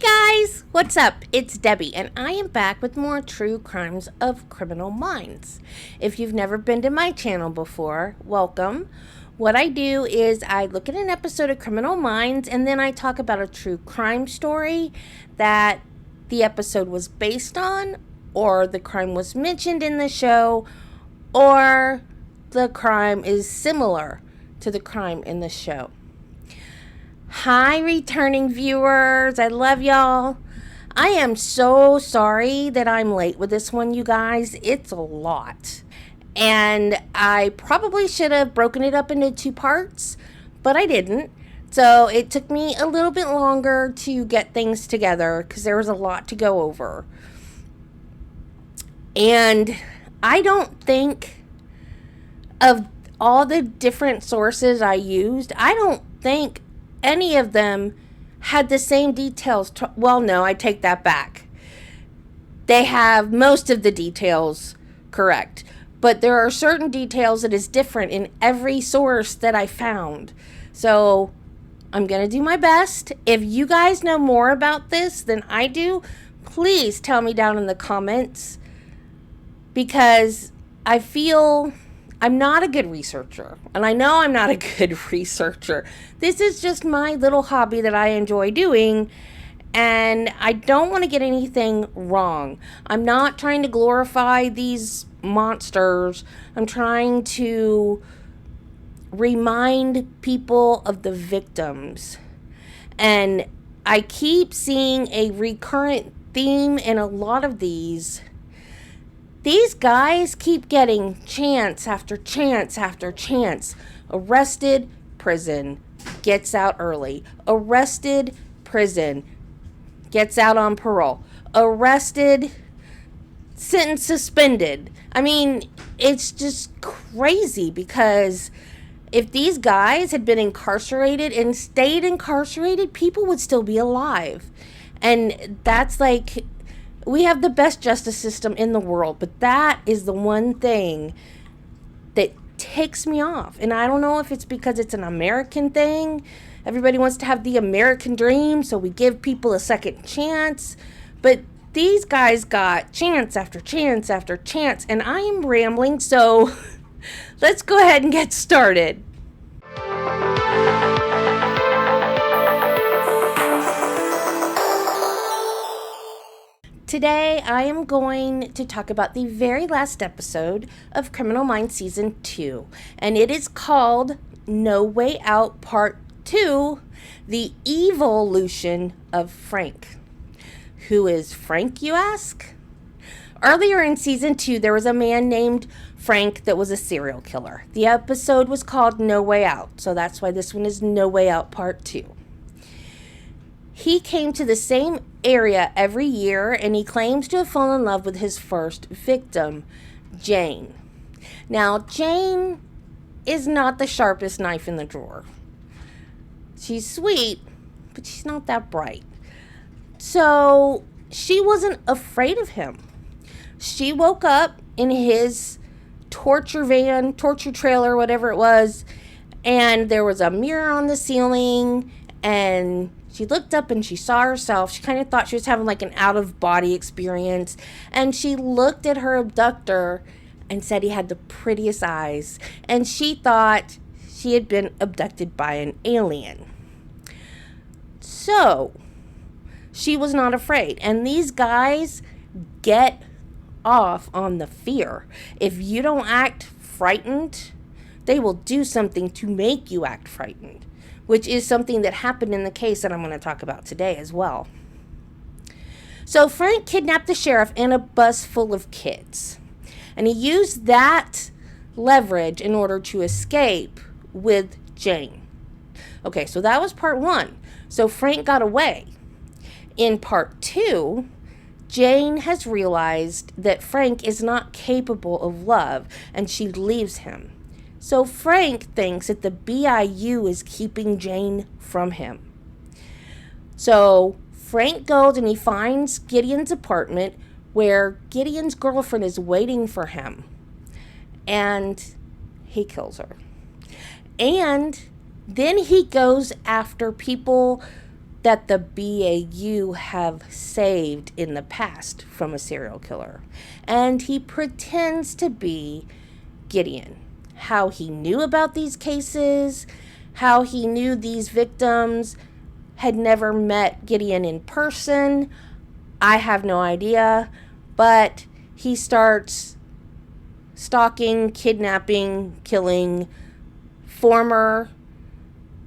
Guys, what's up? It's Debbie, and I am back with more true crimes of criminal minds. If you've never been to my channel before, welcome. What I do is I look at an episode of Criminal Minds, and then I talk about a true crime story that the episode was based on, or the crime was mentioned in the show, or the crime is similar to the crime in the show. Hi, returning viewers. I love y'all. I am so sorry that I'm late with this one, you guys. It's a lot. And I probably should have broken it up into 2 parts, but I didn't. So it took me a little bit longer to get things together because there was a lot to go over. And I don't think, of all the different sources I used, I don't think any of them had the same details. Well, no, I take that back. They have most of the details correct, but there are certain details that is different in every source that I found. So I'm going to do my best. If you guys know more about this than I do, please tell me down in the comments, because I feel I'm not a good researcher, and I know I'm not a good researcher. This is just my little hobby that I enjoy doing, and I don't want to get anything wrong. I'm not trying to glorify these monsters. I'm trying to remind people of the victims. And I keep seeing a recurrent theme in a lot of these. These guys keep getting chance after chance after chance. Arrested, prison, gets out early. Arrested, prison, gets out on parole. Arrested, sentence suspended. I mean, it's just crazy, because if these guys had been incarcerated and stayed incarcerated, people would still be alive. And that's like, we have the best justice system in the world, but that is the one thing that ticks me off. And I don't know if it's because it's an American thing. Everybody wants to have the American dream, so we give people a second chance. But these guys got chance after chance after chance, and I am rambling, so let's go ahead and get started. Today, I am going to talk about the very last episode of Criminal Minds Season 2, and it is called No Way Out Part 2, The Evolution of Frank. Who is Frank, you ask? Earlier in Season 2, there was a man named Frank that was a serial killer. The episode was called No Way Out, so that's why this one is No Way Out Part 2. He came to the same area every year, and he claims to have fallen in love with his first victim, Jane. Now, Jane is not the sharpest knife in the drawer. She's sweet, but she's not that bright. So she wasn't afraid of him. She woke up in his torture van, torture trailer, whatever it was, and there was a mirror on the ceiling, and she looked up and she saw herself. She kind of thought she was having like an out-of-body experience. And she looked at her abductor and said he had the prettiest eyes. And she thought she had been abducted by an alien. So she was not afraid. And these guys get off on the fear. If you don't act frightened, they will do something to make you act frightened, which is something that happened in the case that I'm going to talk about today as well. So Frank kidnapped the sheriff and a bus full of kids, and he used that leverage in order to escape with Jane. Okay, so that was part 1. So Frank got away. In part 2, Jane has realized that Frank is not capable of love, and she leaves him. So Frank thinks that the BIU is keeping Jane from him. So Frank goes and he finds Gideon's apartment, where Gideon's girlfriend is waiting for him. And he kills her. And then he goes after people that the BAU have saved in the past from a serial killer. And he pretends to be Gideon. How he knew about these cases, how he knew these victims, had never met Gideon in person, I have no idea. But he starts stalking, kidnapping, killing former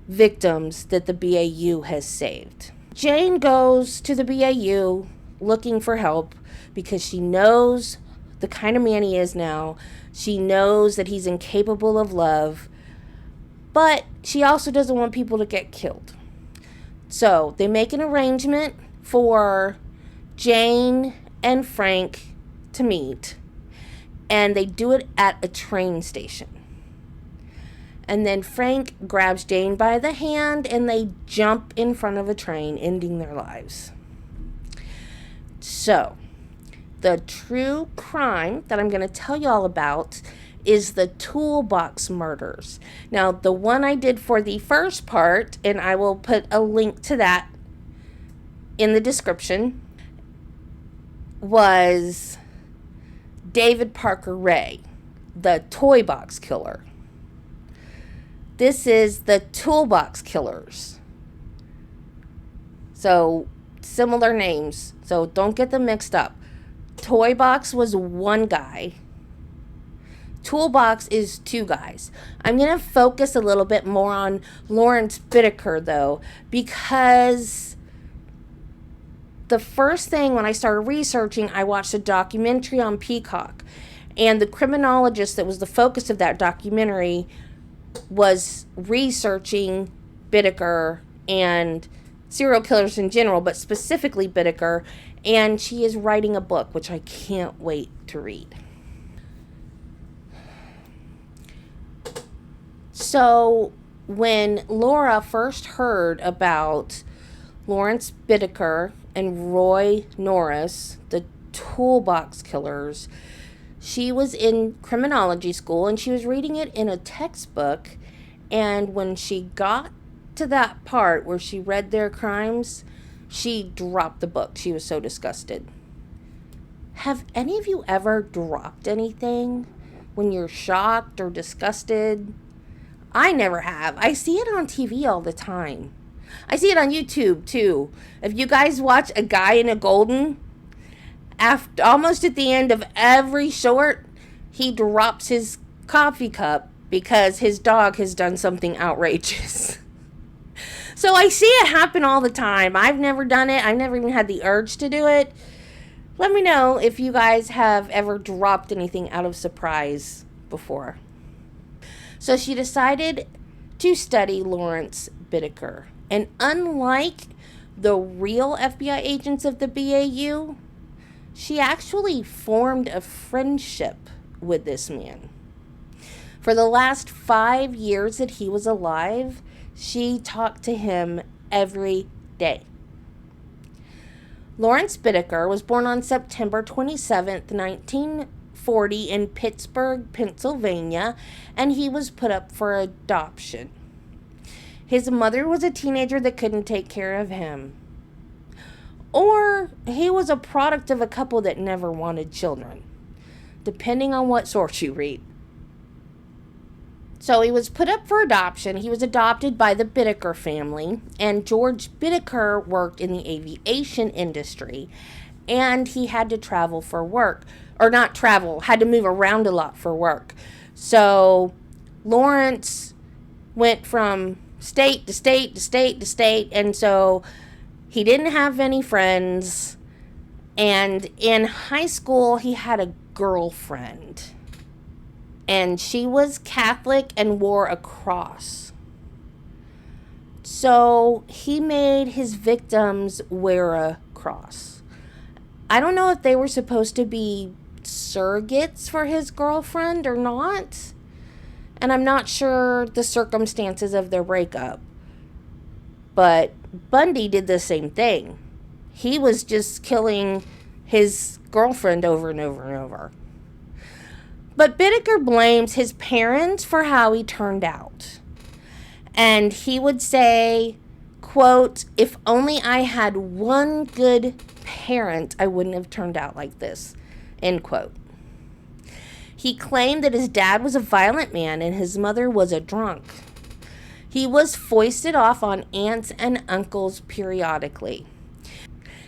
victims that the BAU has saved. Jane goes to the BAU looking for help because she knows the kind of man he is now. She knows that he's incapable of love, but she also doesn't want people to get killed. So they make an arrangement for Jane and Frank to meet, and they do it at a train station. And then Frank grabs Jane by the hand and they jump in front of a train, ending their lives. So, the true crime that I'm going to tell you all about is the Toolbox murders. Now, the one I did for the first part, and I will put a link to that in the description, was David Parker Ray, the Toolbox Killer. This is the Toolbox Killers. So, similar names. So, don't get them mixed up. Toybox was one guy. Toolbox is two guys. I'm going to focus a little bit more on Lawrence Bittaker, though, because the first thing when I started researching, I watched a documentary on Peacock. And the criminologist that was the focus of that documentary was researching Bittaker and serial killers in general, but specifically Bittaker, and she is writing a book, which I can't wait to read. So, when Laura first heard about Lawrence Bittaker and Roy Norris, the Toolbox Killers, she was in criminology school and she was reading it in a textbook. And when she got to that part where she read their crimes, she dropped the book. She was so disgusted. Have any of you ever dropped anything when you're shocked or disgusted? I never have. I see it on TV all the time. I see it on YouTube too. If you guys watch A Guy in a Golden, after almost at the end of every short, he drops his coffee cup because his dog has done something outrageous. So I see it happen all the time. I've never done it. I've never even had the urge to do it. Let me know if you guys have ever dropped anything out of surprise before. So she decided to study Lawrence Bittaker. And unlike the real FBI agents of the BAU, she actually formed a friendship with this man. For the last 5 years that he was alive, she talked to him every day. Lawrence Bittaker was born on September 27th, 1940 in Pittsburgh, Pennsylvania, and he was put up for adoption. His mother was a teenager that couldn't take care of him. Or he was a product of a couple that never wanted children, depending on what source you read. So he was put up for adoption. He was adopted by the Bittaker family, and George Bittaker worked in the aviation industry, and he had to travel for work. Or not travel, had to move around a lot for work. So Lawrence went from state to state to state to state, and so he didn't have any friends, and in high school, he had a girlfriend, and she was Catholic and wore a cross. So he made his victims wear a cross. I don't know if they were supposed to be surrogates for his girlfriend or not, and I'm not sure the circumstances of their breakup. But Bundy did the same thing. He was just killing his girlfriend over and over and over. But Bittaker blames his parents for how he turned out. And he would say, quote, "If only I had one good parent, I wouldn't have turned out like this," end quote. He claimed that his dad was a violent man and his mother was a drunk. He was foisted off on aunts and uncles periodically.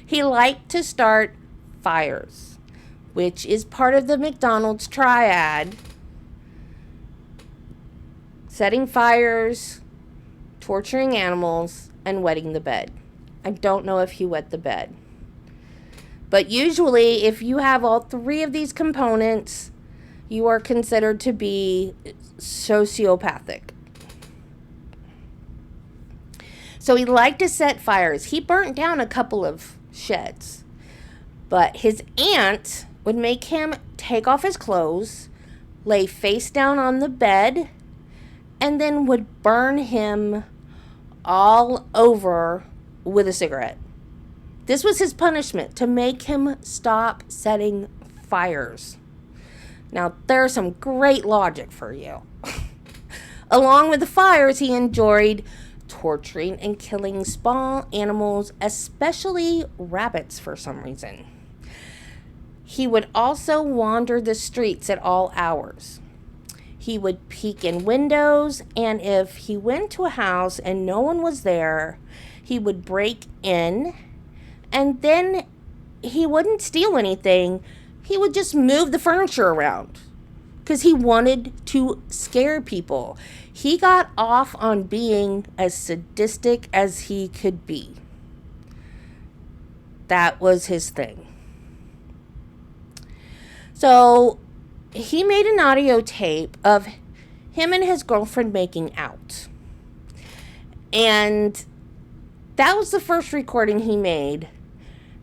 He liked to start fires, which is part of the McDonald's triad. Setting fires, torturing animals, and wetting the bed. I don't know if he wet the bed. But usually, if you have all three of these components, you are considered to be sociopathic. So he liked to set fires. He burnt down a couple of sheds. But his aunt would make him take off his clothes, lay face down on the bed, and then would burn him all over with a cigarette. This was his punishment, to make him stop setting fires. Now, there's some great logic for you. Along with the fires, he enjoyed torturing and killing small animals, especially rabbits for some reason. He would also wander the streets at all hours. He would peek in windows, and if he went to a house and no one was there, he would break in, and then he wouldn't steal anything. He would just move the furniture around because he wanted to scare people. He got off on being as sadistic as he could be. That was his thing. So he made an audio tape of him and his girlfriend making out. And that was the first recording he made.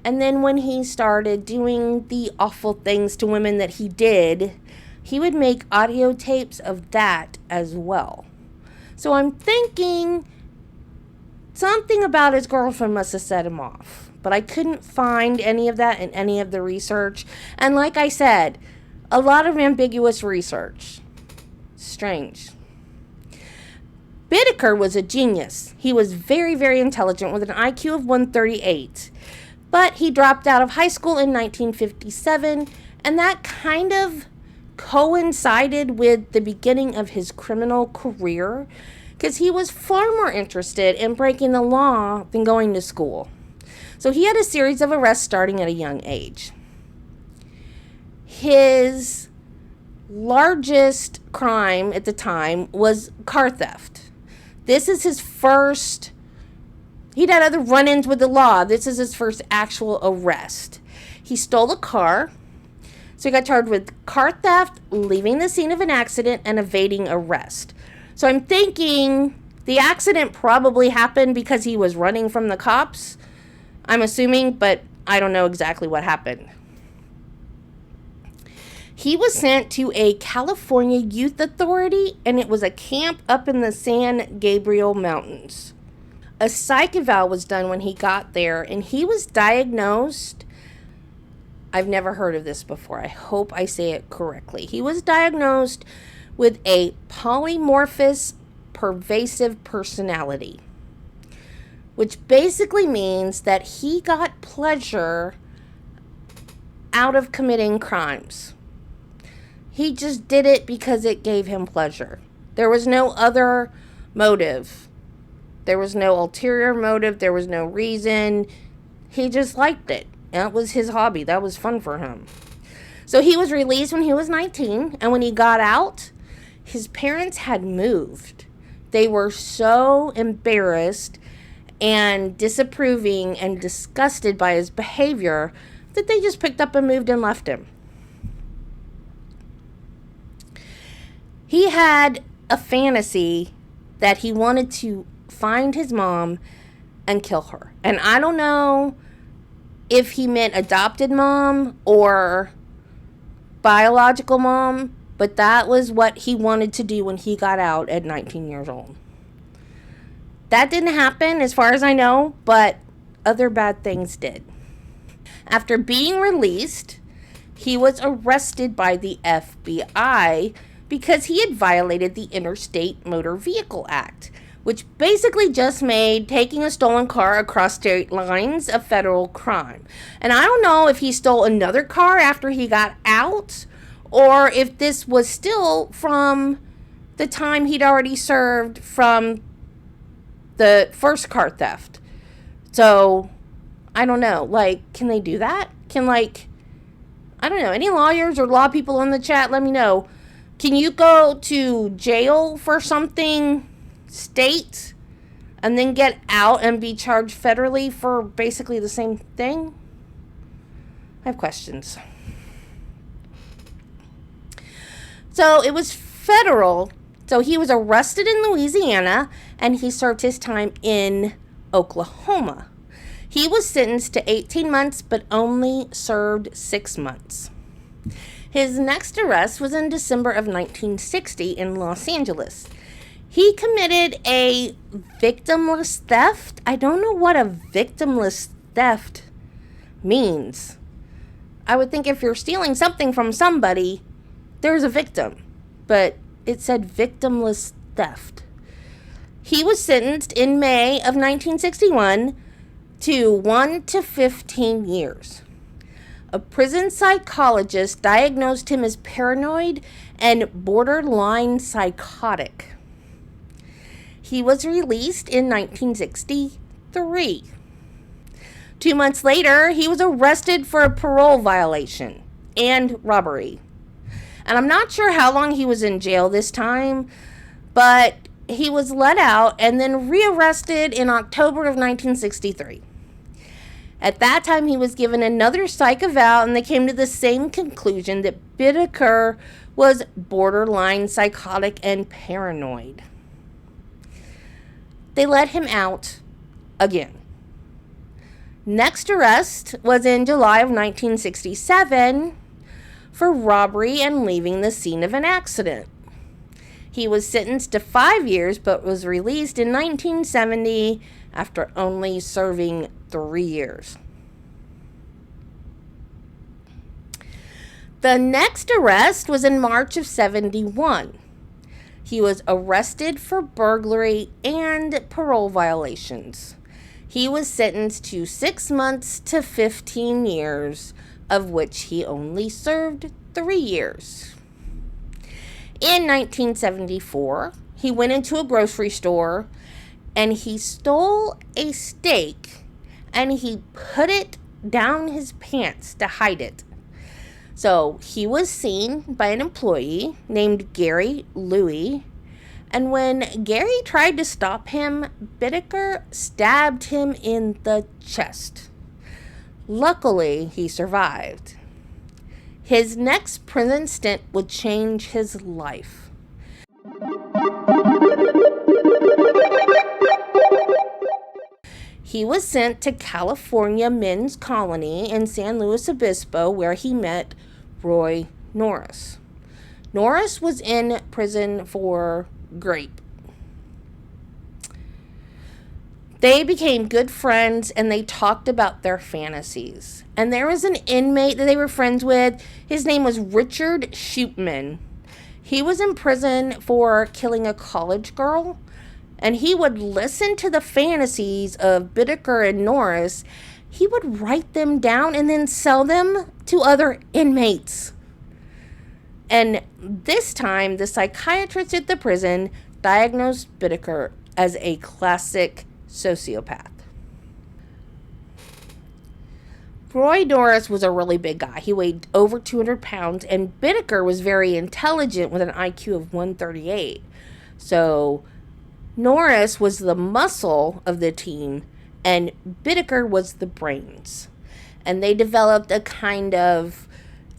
And then when he started doing the awful things to women that he did, he would make audio tapes of that as well. So I'm thinking something about his girlfriend must have set him off. But I couldn't find any of that in any of the research. And like I said, a lot of ambiguous research. Strange. Bittaker was a genius. He was very, very intelligent with an IQ of 138. But he dropped out of high school in 1957, and that kind of coincided with the beginning of his criminal career, because he was far more interested in breaking the law than going to school. So he had a series of arrests starting at a young age. His largest crime at the time was car theft. This is his first. He'd had other run-ins with the law. This is his first actual arrest. He stole a car. So he got charged with car theft, leaving the scene of an accident, and evading arrest. So I'm thinking the accident probably happened because he was running from the cops. I'm assuming, but I don't know exactly what happened. He was sent to a California youth authority, and it was a camp up in the San Gabriel Mountains. A psych eval was done when he got there, and he was diagnosed. I've never heard of this before. I hope I say it correctly. He was diagnosed with a polymorphous pervasive personality, which basically means that he got pleasure out of committing crimes. He just did it because it gave him pleasure. There was no other motive. There was no ulterior motive. There was no reason. He just liked it. That was his hobby. That was fun for him. So he was released when he was 19. And when he got out, his parents had moved. They were so embarrassed and disapproving and disgusted by his behavior that they just picked up and moved and left him. He had a fantasy that he wanted to find his mom and kill her. And I don't know if he meant adopted mom or biological mom, but that was what he wanted to do when he got out at 19 years old. That didn't happen as far as I know, but other bad things did. After being released, he was arrested by the FBI because he had violated the Interstate Motor Vehicle Act, which basically just made taking a stolen car across state lines a federal crime. And I don't know if he stole another car after he got out, or if this was still from the time he'd already served from the first car theft. So, I don't know. Like, can they do that? I don't know. Any lawyers or law people in the chat, let me know. Can you go to jail for something state and then get out and be charged federally for basically the same thing? I have questions. So it was federal. So he was arrested in Louisiana and he served his time in Oklahoma. He was sentenced to 18 months but only served 6 months. His next arrest was in December of 1960 in Los Angeles. He committed a victimless theft. I don't know what a victimless theft means. I would think if you're stealing something from somebody, there's a victim. But it said victimless theft. He was sentenced in May of 1961 to 1 to 15 years. A prison psychologist diagnosed him as paranoid and borderline psychotic. He was released in 1963. 2 months later, he was arrested for a parole violation and robbery. And I'm not sure how long he was in jail this time, but he was let out and then rearrested in October of 1963. At that time, he was given another psych eval, and they came to the same conclusion that Bittaker was borderline psychotic and paranoid. They let him out again. Next arrest was in July of 1967 for robbery and leaving the scene of an accident. He was sentenced to 5 years, but was released in 1970 after only serving 3 years. The next arrest was in March of 71. He was arrested for burglary and parole violations. He was sentenced to 6 months to 15 years, of which he only served 3 years. In 1974, he went into a grocery store and he stole a steak and he put it down his pants to hide it. So he was seen by an employee named Gary Louie, and when Gary tried to stop him, Bittaker stabbed him in the chest. Luckily, he survived. His next prison stint would change his life. He was sent to California Men's Colony in San Luis Obispo, where he met Roy Norris. Norris was in prison for rape. They became good friends and they talked about their fantasies. And there was an inmate that they were friends with. His name was Richard Shootman. He was in prison for killing a college girl. And he would listen to the fantasies of Bittaker and Norris. He would write them down and then sell them to other inmates. And this time, the psychiatrist at the prison diagnosed Bittaker as a classic sociopath. Roy Norris was a really big guy. He weighed over 200 pounds, and Bittaker was very intelligent with an IQ of 138. So Norris was the muscle of the team, and Bittaker was the brains. And they developed a kind of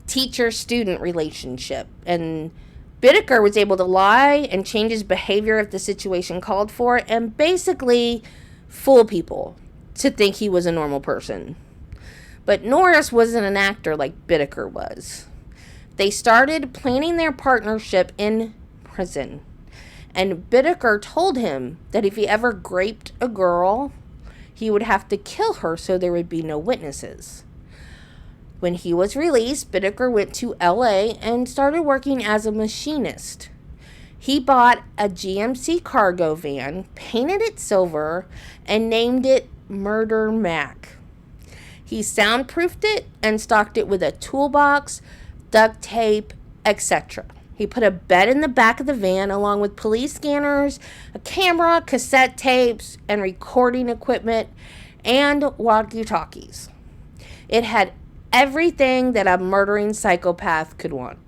teacher-student relationship. And Bittaker was able to lie and change his behavior if the situation called for it, and basically fool people to think he was a normal person. But Norris wasn't an actor like Bittaker was. They started planning their partnership in prison. And Bittaker told him that if he ever raped a girl, he would have to kill her so there would be no witnesses. When he was released, Bittaker went to LA and started working as a machinist. He bought a GMC cargo van, painted it silver, and named it Murder Mac. He soundproofed it and stocked it with a toolbox, duct tape, etc. He put a bed in the back of the van along with police scanners, a camera, cassette tapes, and recording equipment, and walkie-talkies. It had everything that a murdering psychopath could want.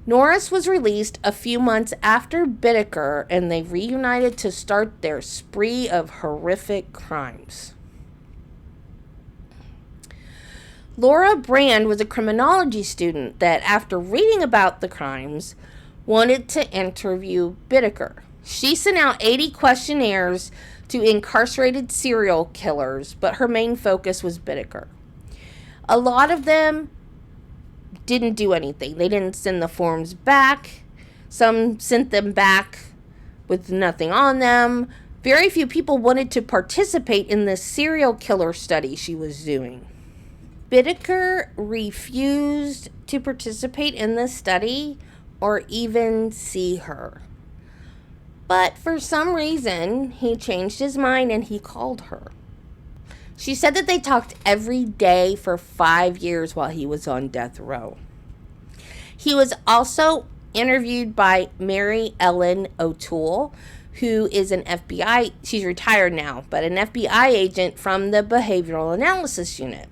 Norris was released a few months after Bittaker, and they reunited to start their spree of horrific crimes. Laura Brand was a criminology student that, after reading about the crimes, wanted to interview Bittaker. She sent out 80 questionnaires to incarcerated serial killers, but her main focus was Bittaker. A lot of them didn't do anything. They didn't send the forms back. Some sent them back with nothing on them. Very few people wanted to participate in the serial killer study she was doing. Bittaker refused to participate in the study or even see her. But for some reason, he changed his mind and he called her. She said that they talked every day for 5 years while he was on death row. He was also interviewed by Mary Ellen O'Toole, who is an FBI, she's retired now, but an FBI agent from the Behavioral Analysis Unit.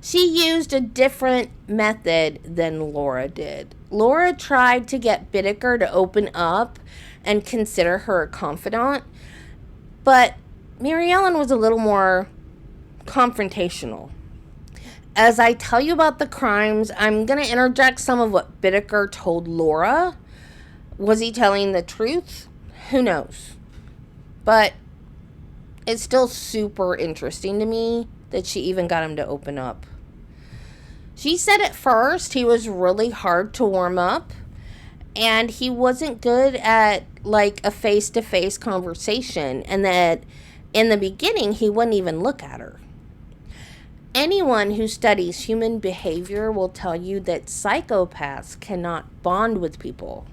She used a different method than Laura did. Laura tried to get Bittaker to open up and consider her a confidant, but Mary Ellen was a little more confrontational. As I tell you about the crimes, I'm going to interject some of what Bittaker told Laura. Was he telling the truth? Who knows? But it's still super interesting to me that she even got him to open up. She said at first he was really hard to warm up and he wasn't good at like a face-to-face conversation, and that in the beginning he wouldn't even look at her. Anyone who studies human behavior will tell you that psychopaths cannot bond with people.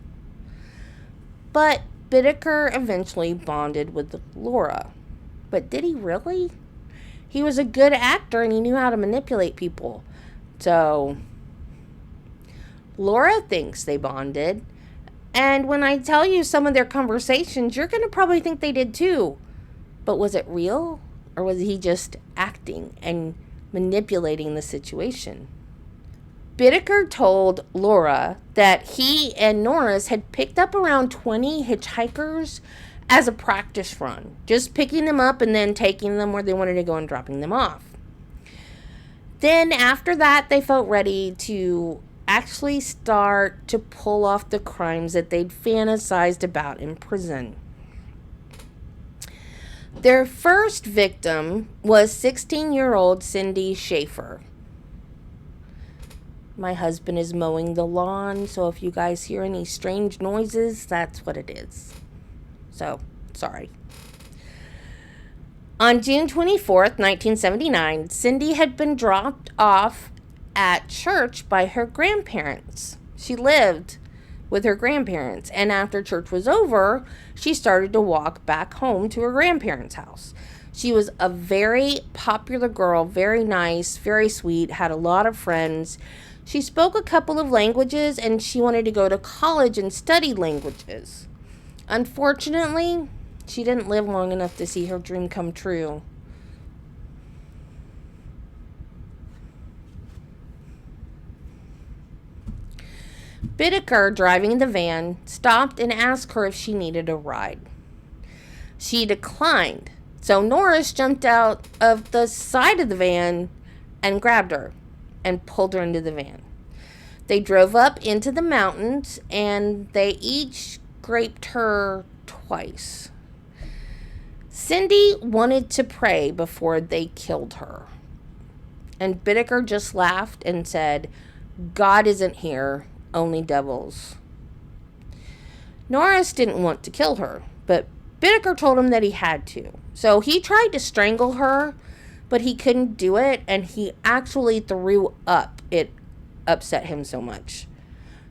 But Bittaker eventually bonded with Laura. But did he really? He was a good actor and he knew how to manipulate people. So, Laura thinks they bonded. And when I tell you some of their conversations, you're going to probably think they did too. But was it real? Or was he just acting and manipulating the situation? Bittaker told Laura that he and Norris had picked up around 20 hitchhikers as a practice run, just picking them up and then taking them where they wanted to go and dropping them off. Then after that, they felt ready to actually start to pull off the crimes that they'd fantasized about in prison. Their first victim was 16-year-old Cindy Schaeffer. My husband is mowing the lawn, so if you guys hear any strange noises, that's what it is. So, sorry. On June 24th, 1979, Cindy had been dropped off at church by her grandparents. She lived with her grandparents, and after church was over, she started to walk back home to her grandparents' house. She was a very popular girl, very nice, very sweet, had a lot of friends. She spoke a couple of languages, and she wanted to go to college and study languages. Unfortunately, she didn't live long enough to see her dream come true. Bittaker, driving the van, stopped and asked her if she needed a ride. She declined, so Norris jumped out of the side of the van and grabbed her and pulled her into the van. They drove up into the mountains and they each graped her twice. Cindy wanted to pray before they killed her. And Bittaker just laughed and said, "God isn't here, only devils." Norris didn't want to kill her, but Bittaker told him that he had to. So he tried to strangle her, but he couldn't do it, and he actually threw up. It upset him so much.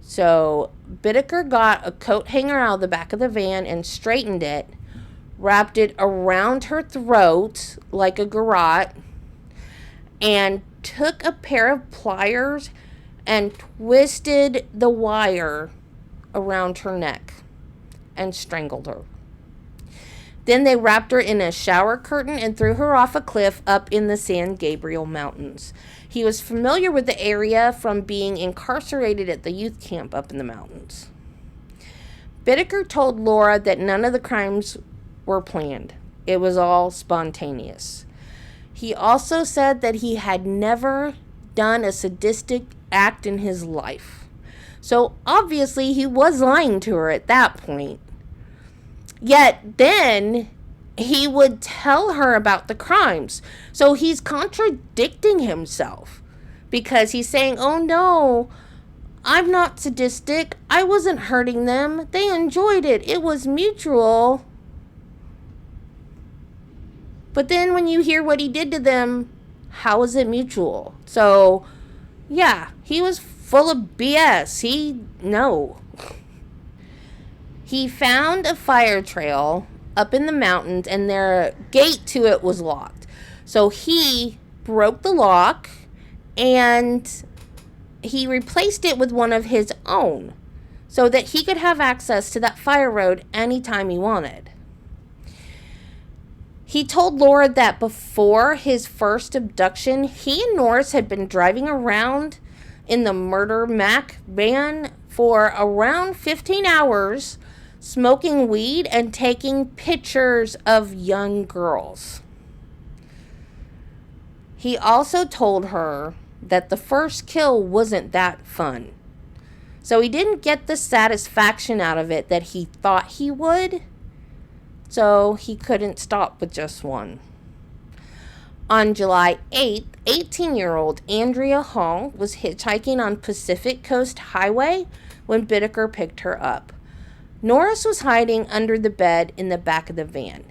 So Bittaker got a coat hanger out of the back of the van and straightened it, wrapped it around her throat like a garrote, and took a pair of pliers and twisted the wire around her neck and strangled her. Then they wrapped her in a shower curtain and threw her off a cliff up in the San Gabriel Mountains. He was familiar with the area from being incarcerated at the youth camp up in the mountains. Bittaker told Laura that none of the crimes were planned. It was all spontaneous. He also said that he had never done a sadistic act in his life. So obviously he was lying to her at that point. Yet then he would tell her about the crimes. So he's contradicting himself because he's saying, oh no, I'm not sadistic. I wasn't hurting them. They enjoyed it. It was mutual. But then when you hear what he did to them, how is it mutual? So yeah, he was full of BS. No. He found a fire trail up in the mountains and their gate to it was locked. So he broke the lock and he replaced it with one of his own so that he could have access to that fire road anytime he wanted. He told Laura that before his first abduction, he and Norris had been driving around in the Murder Mac van for around 15 hours, smoking weed and taking pictures of young girls. He also told her that the first kill wasn't that fun. So he didn't get the satisfaction out of it that he thought he would. So he couldn't stop with just one. On July 8th, 18-year-old Andrea Hall was hitchhiking on Pacific Coast Highway when Bittaker picked her up. Norris was hiding under the bed in the back of the van.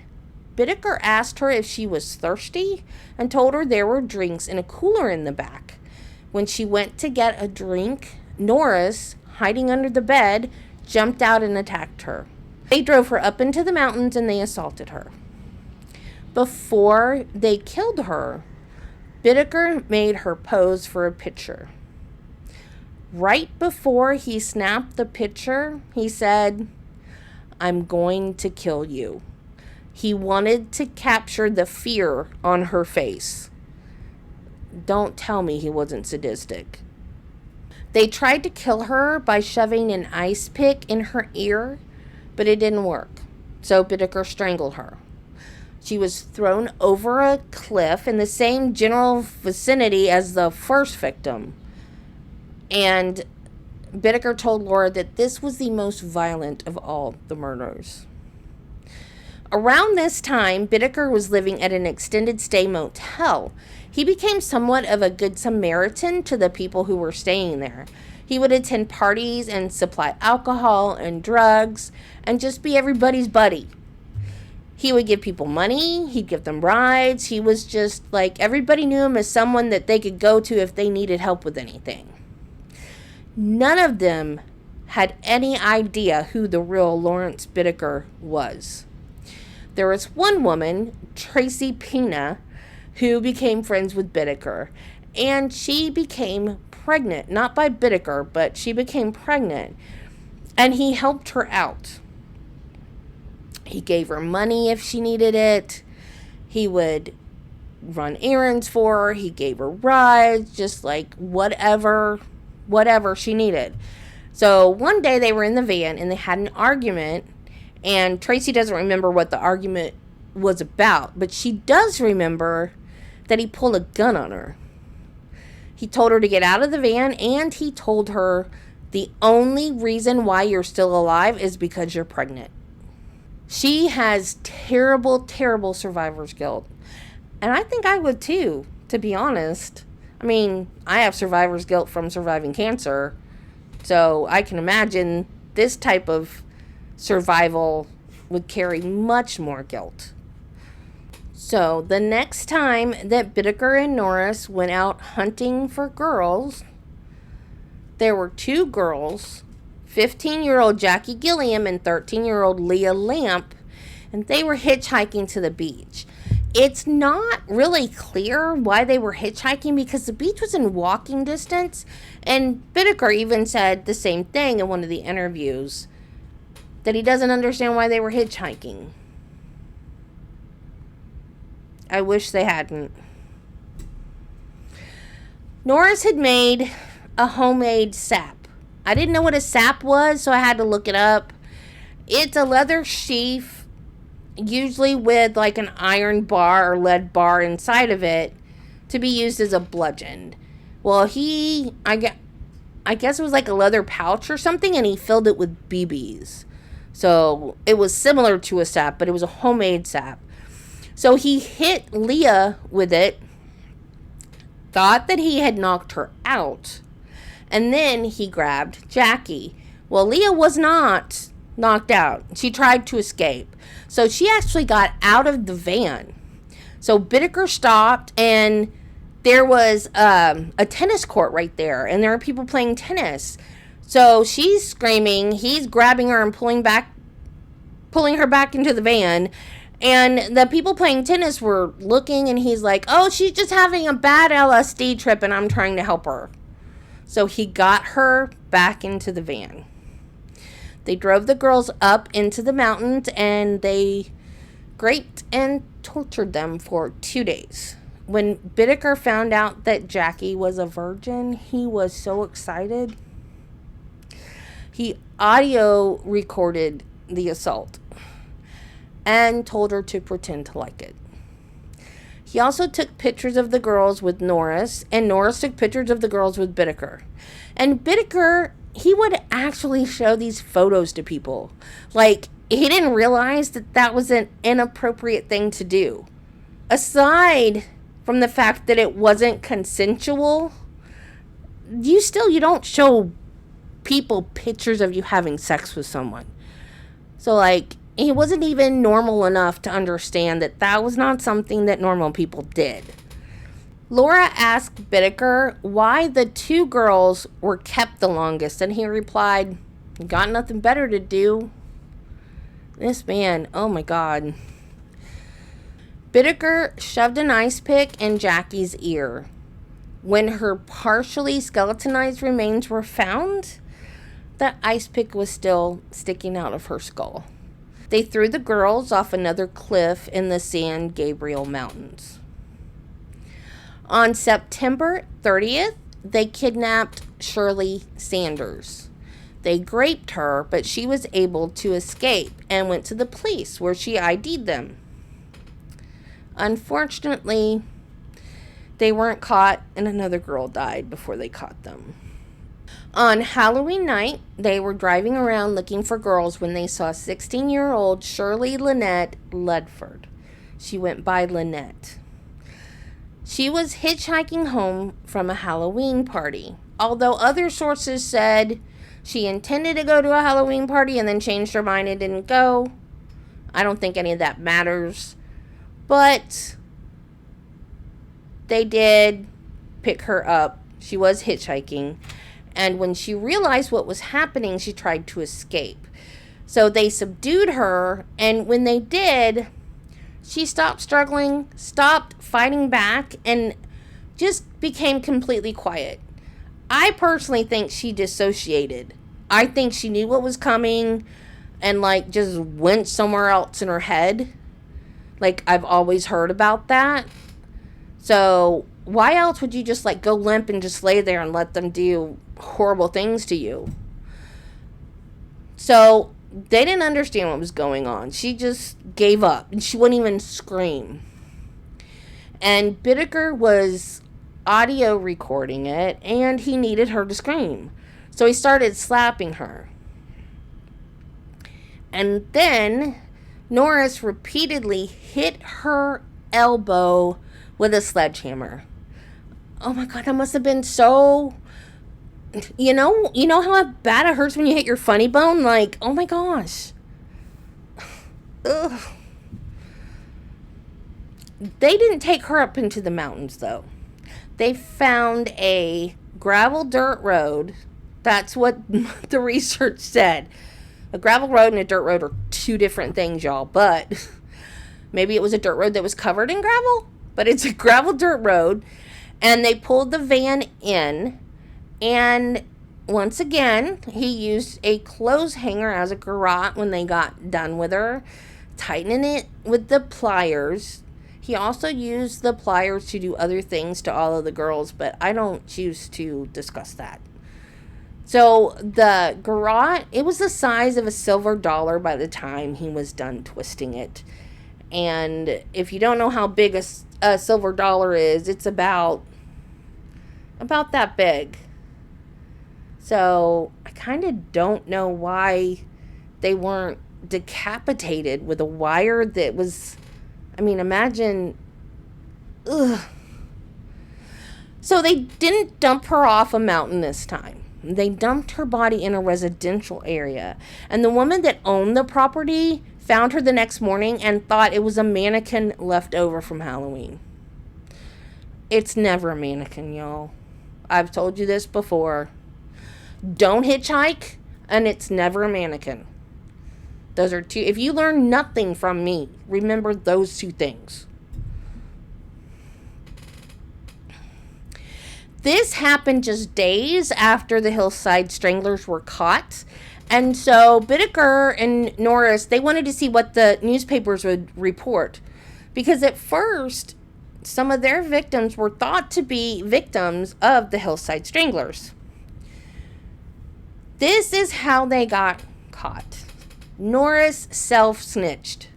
Bittaker asked her if she was thirsty and told her there were drinks in a cooler in the back. When she went to get a drink, Norris, hiding under the bed, jumped out and attacked her. They drove her up into the mountains and they assaulted her. Before they killed her, Bittaker made her pose for a picture. Right before he snapped the picture, he said, "I'm going to kill you." He wanted to capture the fear on her face. Don't tell me he wasn't sadistic. They tried to kill her by shoving an ice pick in her ear, but it didn't work. So Bittaker strangled her. She was thrown over a cliff in the same general vicinity as the first victim. And Bittaker told Laura that this was the most violent of all the murders. Around this time, Bittaker was living at an extended stay motel. He became somewhat of a good Samaritan to the people who were staying there. He would attend parties and supply alcohol and drugs and just be everybody's buddy. He would give people money. He'd give them rides. He was just like, everybody knew him as someone that they could go to if they needed help with anything. None of them had any idea who the real Lawrence Bittaker was. There was one woman, Tracy Pina, who became friends with Bittaker, and she became pregnant, not by Bittaker, but she became pregnant, and he helped her out. He gave her money if she needed it. He would run errands for her. He gave her rides, just like whatever she needed. So one day they were in the van and they had an argument, and Tracy doesn't remember what the argument was about, but she does remember that he pulled a gun on her. He told her to get out of the van, and he told her the only reason why you're still alive is because you're pregnant. She has terrible, terrible survivor's guilt. And I think I would too, to be honest. I mean, I have survivor's guilt from surviving cancer. So I can imagine this type of survival would carry much more guilt. So the next time that Bittaker and Norris went out hunting for girls, there were two girls, 15-year-old Jackie Gilliam and 13-year-old Leah Lamp, and they were hitchhiking to the beach. It's not really clear why they were hitchhiking because the beach was in walking distance, and Bittaker even said the same thing in one of the interviews, that he doesn't understand why they were hitchhiking. I wish they hadn't. Norris had made a homemade sap. I didn't know what a sap was, so I had to look it up. It's a leather sheath, usually with like an iron bar or lead bar inside of it, to be used as a bludgeon. Well, I guess it was like a leather pouch or something, and he filled it with BBs. So it was similar to a sap, but it was a homemade sap. So he hit Leah with it, thought that he had knocked her out, and then he grabbed Jackie. Well, Leah was not knocked out. She tried to escape. So she actually got out of the van. So Bittaker stopped, and there was a tennis court right there, and there were people playing tennis. So she's screaming. He's grabbing her and pulling her back into the van. And the people playing tennis were looking, and he's like, oh, she's just having a bad LSD trip, and I'm trying to help her. So he got her back into the van. They drove the girls up into the mountains, and they raped and tortured them for 2 days. When Bittaker found out that Jackie was a virgin, he was so excited. He audio recorded the assault and told her to pretend to like it. He also took pictures of the girls with Norris, and Norris took pictures of the girls with Bittaker. And Bittaker, he would actually show these photos to people. Like, he didn't realize that that was an inappropriate thing to do. Aside from the fact that it wasn't consensual, you don't show people pictures of you having sex with someone. So, like, he wasn't even normal enough to understand that that was not something that normal people did. Laura asked Bittaker why the two girls were kept the longest, and he replied, got nothing better to do. This man, oh my God. Bittaker shoved an ice pick in Jackie's ear. When her partially skeletonized remains were found, the ice pick was still sticking out of her skull. They threw the girls off another cliff in the San Gabriel Mountains. On September 30th, they kidnapped Shirley Sanders. They raped her, but she was able to escape and went to the police, where she ID'd them. Unfortunately, they weren't caught, and another girl died before they caught them. On Halloween night, they were driving around looking for girls when they saw 16-year-old Shirley Lynette Ledford. She went by Lynette. She was hitchhiking home from a Halloween party. Although other sources said she intended to go to a Halloween party and then changed her mind and didn't go. I don't think any of that matters. But they did pick her up. She was hitchhiking. And when she realized what was happening, she tried to escape. So they subdued her, and when they did, she stopped struggling, stopped fighting back, and just became completely quiet. I personally think she dissociated. I think she knew what was coming and, like, just went somewhere else in her head. Like, I've always heard about that. So why else would you just, like, go limp and just lay there and let them do horrible things to you? So they didn't understand what was going on. She just gave up, and she wouldn't even scream. And Bittaker was audio recording it, and he needed her to scream. So he started slapping her. And then Norris repeatedly hit her elbow with a sledgehammer. Oh my God, that must have been so... You know how bad it hurts when you hit your funny bone? Like, oh my gosh. Ugh. They didn't take her up into the mountains, though. They found a gravel dirt road That's what the research said. A gravel road and a dirt road are two different things, y'all. But maybe it was a dirt road that was covered in gravel. But it's a gravel dirt road. And they pulled the van in. And once again, he used a clothes hanger as a garrote when they got done with her, tightening it with the pliers. He also used the pliers to do other things to all of the girls, but I don't choose to discuss that. So the garrote, it was the size of a silver dollar by the time he was done twisting it. And if you don't know how big a silver dollar is, it's about that big. So I kind of don't know why they weren't decapitated with a wire that was, I mean, imagine, ugh. So they didn't dump her off a mountain this time. They dumped her body in a residential area. And the woman that owned the property found her the next morning and thought it was a mannequin left over from Halloween. It's never a mannequin, y'all. I've told you this before. Don't hitchhike, and it's never a mannequin. Those are two. If you learn nothing from me, remember those two things. This happened just days after the Hillside Stranglers were caught. And so Bittaker and Norris, they wanted to see what the newspapers would report. Because at first, some of their victims were thought to be victims of the Hillside Stranglers. This is how they got caught. Norris self-snitched.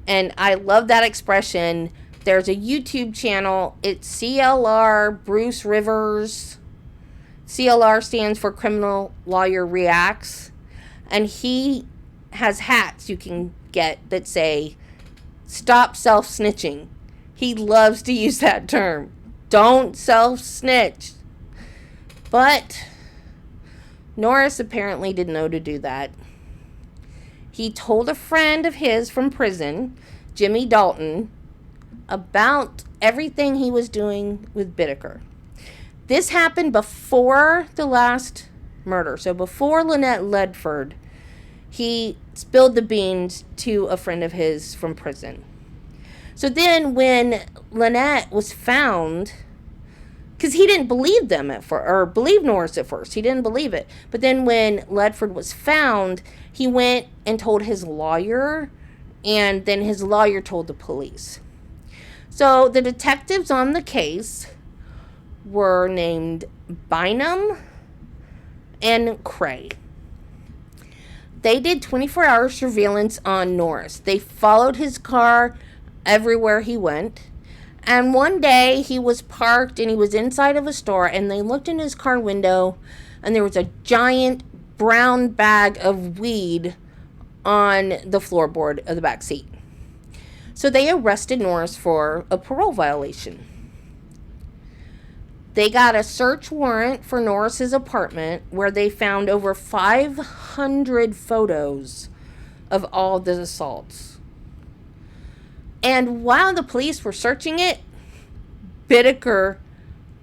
And I love that expression. There's a YouTube channel. It's CLR Bruce Rivers. CLR stands for Criminal Lawyer Reacts. And he has hats you can get that say, "Stop self-snitching." He loves to use that term. Don't self-snitch. But Norris apparently didn't know to do that. He told a friend of his from prison, Jimmy Dalton, about everything he was doing with Bittaker. This happened before the last murder. So before Lynette Ledford, he spilled the beans to a friend of his from prison. So then when Lynette was found, because he didn't believe them at first, or believe Norris at first. He didn't believe it. But then when Ledford was found, he went and told his lawyer, and then his lawyer told the police. So the detectives on the case were named Bynum and Cray. They did 24-hour surveillance on Norris. They followed his car everywhere he went. And one day he was parked and he was inside of a store, and they looked in his car window and there was a giant brown bag of weed on the floorboard of the back seat. So they arrested Norris for a parole violation. They got a search warrant for Norris's apartment where they found over 500 photos of all the assaults. And while the police were searching it, Bittaker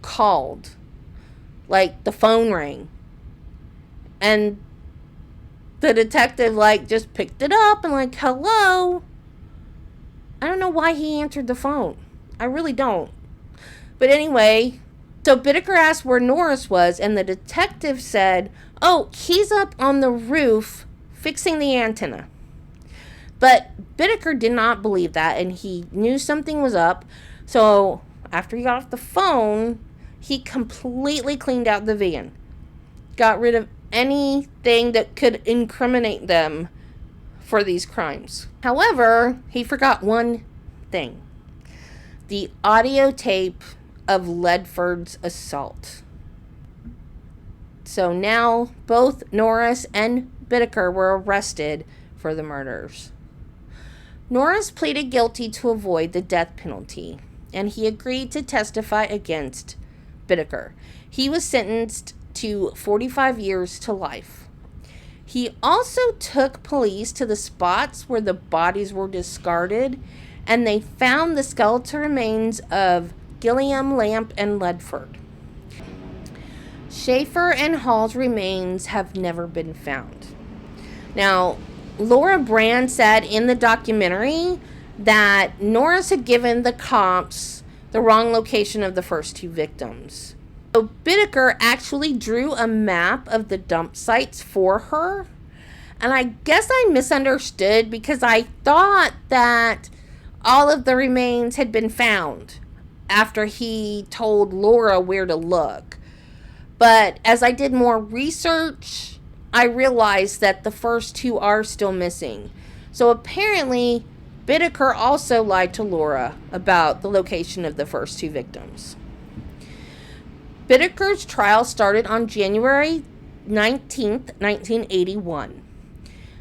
called. Like, the phone rang. And the detective, just picked it up and, hello? I don't know why he answered the phone. I really don't. But anyway, so Bittaker asked where Norris was, and the detective said, "Oh, he's up on the roof fixing the antenna." But Bittaker did not believe that, and he knew something was up. So after he got off the phone, he completely cleaned out the van. Got rid of anything that could incriminate them for these crimes. However, he forgot one thing. The audio tape of Ledford's assault. So now both Norris and Bittaker were arrested for the murders. Norris pleaded guilty to avoid the death penalty, and he agreed to testify against Bittaker. He was sentenced to 45 years to life. He also took police to the spots where the bodies were discarded, and they found the skeletal remains of Gilliam, Lamp, and Ledford. Schaeffer and Hall's remains have never been found. Now, Laura Brand said in the documentary that Norris had given the cops the wrong location of the first two victims. So Bittaker actually drew a map of the dump sites for her. And I guess I misunderstood because I thought that all of the remains had been found after he told Laura where to look. But as I did more research, I realized that the first two are still missing. So apparently, Bittaker also lied to Laura about the location of the first two victims. Bittaker's trial started on January 19th, 1981.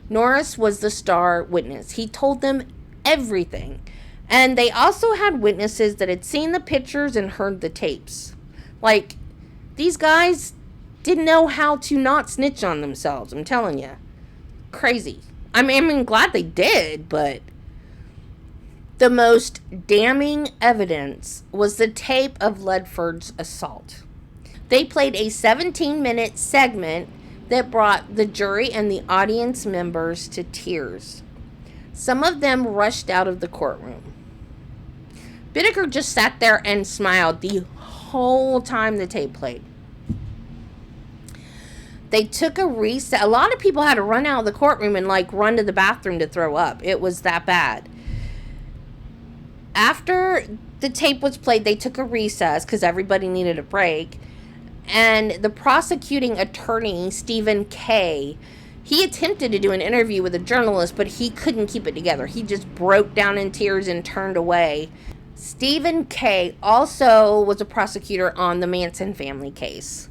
Norris was the star witness. He told them everything. And they also had witnesses that had seen the pictures and heard the tapes. Like, these guys didn't know how to not snitch on themselves. I'm telling you. Crazy. I mean, glad they did, but the most damning evidence was the tape of Ledford's assault. They played a 17-minute segment that brought the jury and the audience members to tears. Some of them rushed out of the courtroom. Bittaker just sat there and smiled the whole time the tape played. They took a recess. A lot of people had to run out of the courtroom and run to the bathroom to throw up. It was that bad. After the tape was played, they took a recess because everybody needed a break. And the prosecuting attorney, Stephen Kay, he attempted to do an interview with a journalist, but he couldn't keep it together. He just broke down in tears and turned away. Stephen Kay also was a prosecutor on the Manson family case.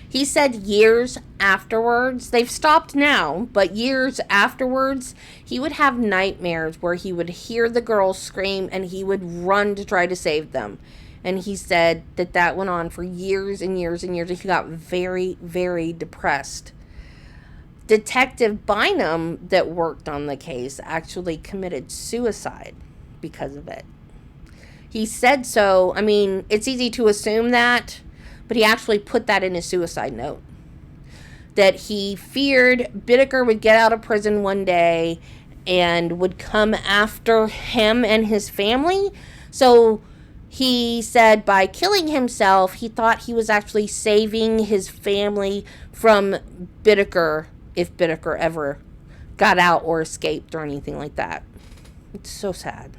He said years afterwards, they've stopped now, but years afterwards, he would have nightmares where he would hear the girls scream and he would run to try to save them. And he said that went on for years and years and years. He got very, very depressed. Detective Bynum that worked on the case actually committed suicide because of it. He said so. I mean, it's easy to assume that, but he actually put that in his suicide note. That he feared Bittaker would get out of prison one day and would come after him and his family. So he said by killing himself, he thought he was actually saving his family from Bittaker if Bittaker ever got out or escaped or anything like that. It's so sad.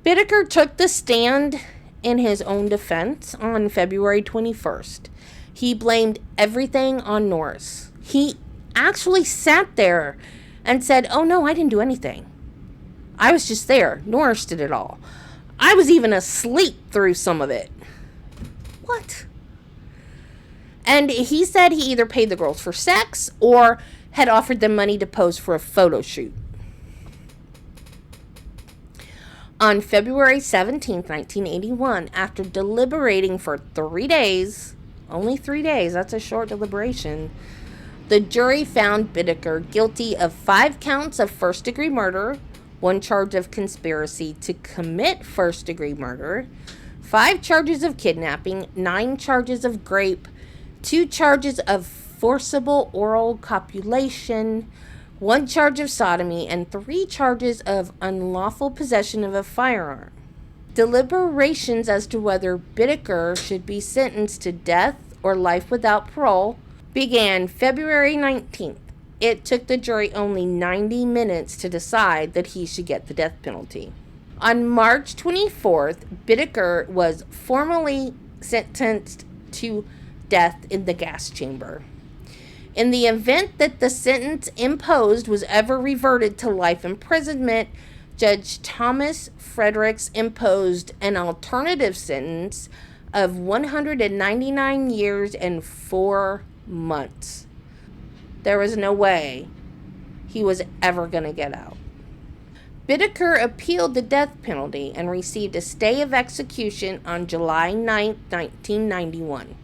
Bittaker took the stand in his own defense on February 21st. He blamed everything on Norris. He actually sat there and said, "Oh no, I didn't do anything. I was just there. Norris did it all. I was even asleep through some of it." What? And he said he either paid the girls for sex or had offered them money to pose for a photo shoot. On February 17th, 1981, after deliberating for 3 days, only 3 days, that's a short deliberation, the jury found Bittaker guilty of 5 counts of first-degree murder, 1 charge of conspiracy to commit first-degree murder, 5 charges of kidnapping, 9 charges of rape, 2 charges of forcible oral copulation, 1 charge of sodomy, and 3 charges of unlawful possession of a firearm. Deliberations as to whether Bittaker should be sentenced to death or life without parole began February 19th. It took the jury only 90 minutes to decide that he should get the death penalty. On March 24th, Bittaker was formally sentenced to death in the gas chamber. In the event that the sentence imposed was ever reverted to life imprisonment, Judge Thomas Fredericks imposed an alternative sentence of 199 years and 4 months. There was no way he was ever going to get out. Bittaker appealed the death penalty and received a stay of execution on July 9, 1991.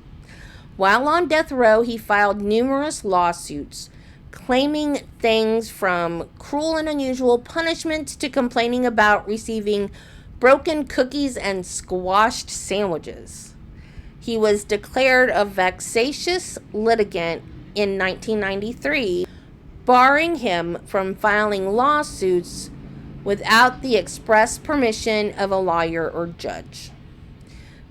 While on death row, he filed numerous lawsuits claiming things from cruel and unusual punishments to complaining about receiving broken cookies and squashed sandwiches. He was declared a vexatious litigant in 1993, barring him from filing lawsuits without the express permission of a lawyer or judge.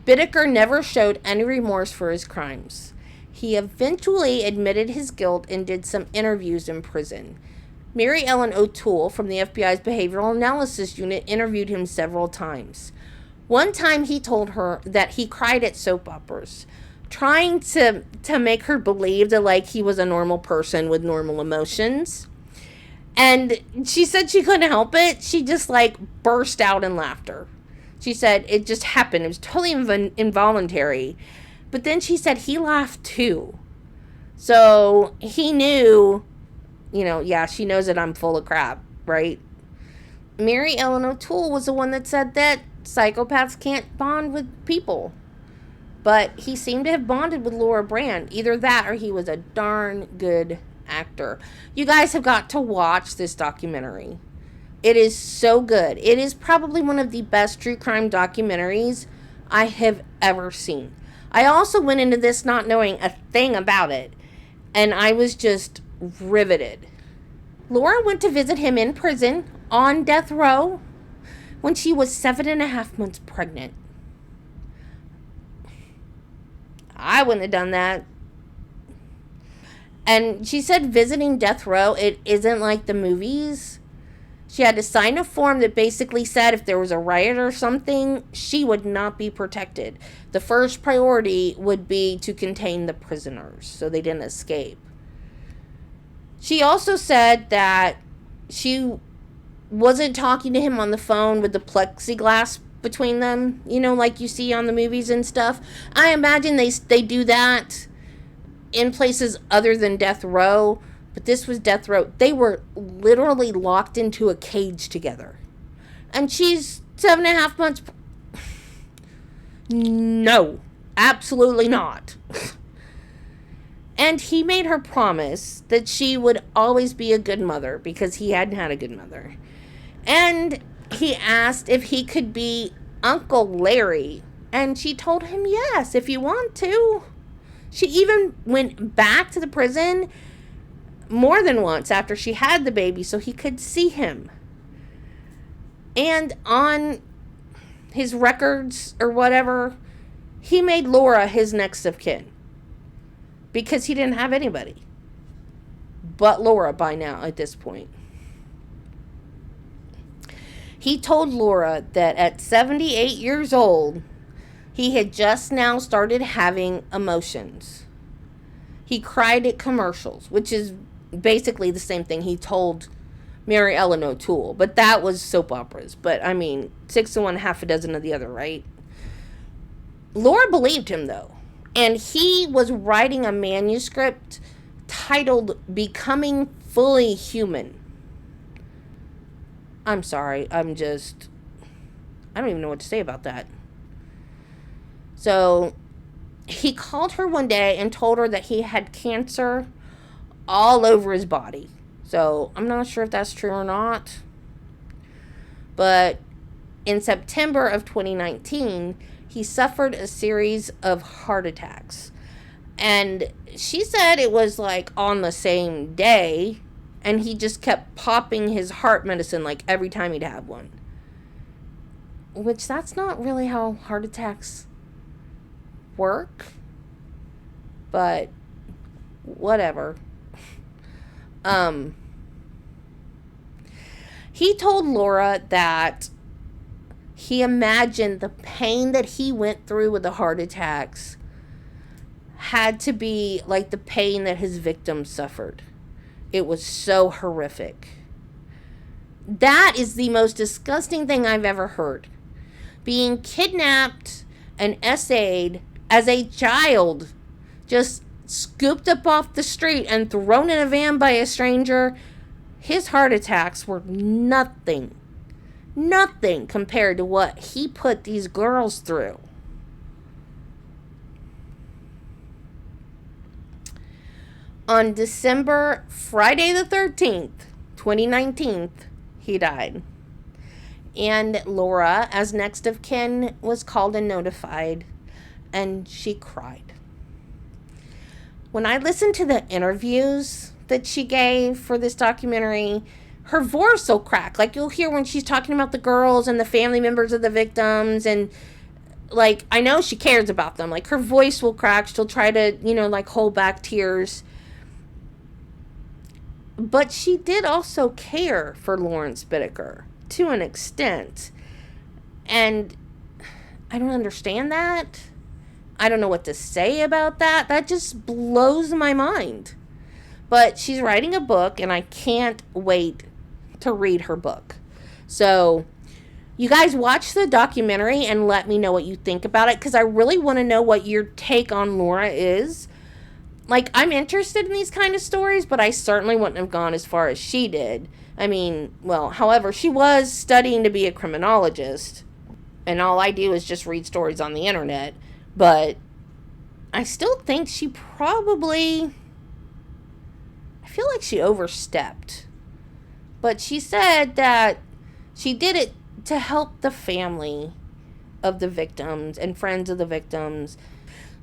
Bittaker never showed any remorse for his crimes. He eventually admitted his guilt and did some interviews in prison. Mary Ellen O'Toole from the FBI's Behavioral Analysis Unit interviewed him several times. One time he told her that he cried at soap operas, trying to make her believe that like he was a normal person with normal emotions. And she said she couldn't help it. She just like burst out in laughter. She said it just happened. It was totally involuntary. But then she said he laughed too. So he knew, yeah, she knows that I'm full of crap, right? Mary Ellen O'Toole was the one that said that psychopaths can't bond with people. But he seemed to have bonded with Laura Brand. Either that or he was a darn good actor. You guys have got to watch this documentary. It is so good. It is probably one of the best true crime documentaries I have ever seen. I also went into this not knowing a thing about it, and I was just riveted. Laura went to visit him in prison on death row when she was 7.5 months pregnant. I wouldn't have done that. And she said visiting death row, it isn't like the movies. She had to sign a form that basically said if there was a riot or something, she would not be protected. The first priority would be to contain the prisoners so they didn't escape. She also said that she wasn't talking to him on the phone with the plexiglass between them, like you see on the movies and stuff. I imagine they do that in places other than death row, but this was death row. They were literally locked into a cage together. And she's 7.5 months. No, absolutely not. And he made her promise that she would always be a good mother because he hadn't had a good mother. And he asked if he could be Uncle Larry. And she told him, yes, if you want to. She even went back to the prison more than once after she had the baby so he could see him. And on his records or whatever, he made Laura his next of kin. Because he didn't have anybody but Laura by now at this point. He told Laura that at 78 years old, he had just now started having emotions. He cried at commercials, which is basically the same thing he told Mary Ellen O'Toole. But that was soap operas. But, 6 of one, half a dozen of the other, right? Laura believed him, though. And he was writing a manuscript titled Becoming Fully Human. I'm sorry. I don't even know what to say about that. So he called her one day and told her that he had cancer all over his body. So I'm not sure if that's true or not. But in September of 2019, he suffered a series of heart attacks. And she said it was like on the same day. And he just kept popping his heart medicine like every time he'd have one. Which that's not really how heart attacks work. But whatever. He told Laura that he imagined the pain that he went through with the heart attacks had to be like the pain that his victims suffered. It was so horrific. That is the most disgusting thing I've ever heard. Being kidnapped and essayed as a child, just scooped up off the street and thrown in a van by a stranger. His heart attacks were nothing compared to what he put these girls through. On Friday the 13th, 2019, he died. And Laura, as next of kin, was called and notified. and she cried. When I listened to the interviews that she gave for this documentary, her voice will crack. Like, you'll hear when she's talking about the girls and the family members of the victims, and like, I know she cares about them. Like, her voice will crack. She'll try to, like, hold back tears. But she did also care for Lawrence Bittaker to an extent. And I don't understand that. I don't know what to say about that. That just blows my mind. But she's writing a book, and I can't wait to read her book. So, you guys watch the documentary and let me know what you think about it, because I really want to know what your take on Laura is. Like, I'm interested in these kind of stories, but I certainly wouldn't have gone as far as she did. I mean, well, however, she was studying to be a criminologist, and all I do is just read stories on the internet. But I still think she probably, I feel like she overstepped. But she said that she did it to help the family of the victims and friends of the victims.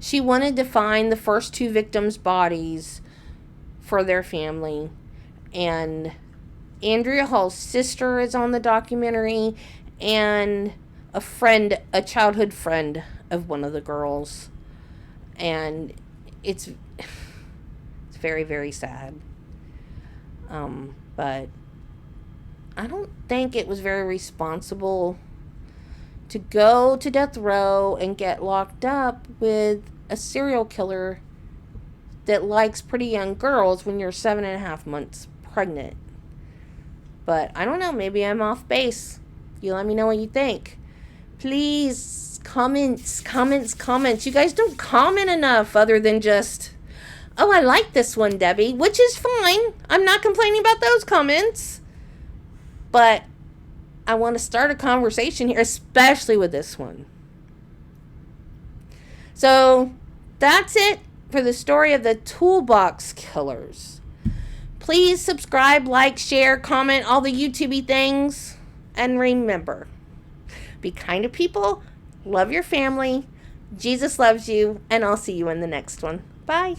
She wanted to find the first two victims' bodies for their family. And Andrea Hall's sister is on the documentary, and a childhood friend of one of the girls. And it's very, very sad. But I don't think it was very responsible to go to death row and get locked up with a serial killer that likes pretty young girls when you're 7.5 months pregnant. But I don't know, maybe I'm off base. You let me know what you think. Please, comments. You guys don't comment enough other than just, oh, I like this one, Debbie, which is fine. I'm not complaining about those comments. But I want to start a conversation here, especially with this one. So that's it for the story of the Toolbox Killers. Please subscribe, like, share, comment, all the YouTube-y things. And remember, be kind to people, love your family, Jesus loves you, and I'll see you in the next one. Bye.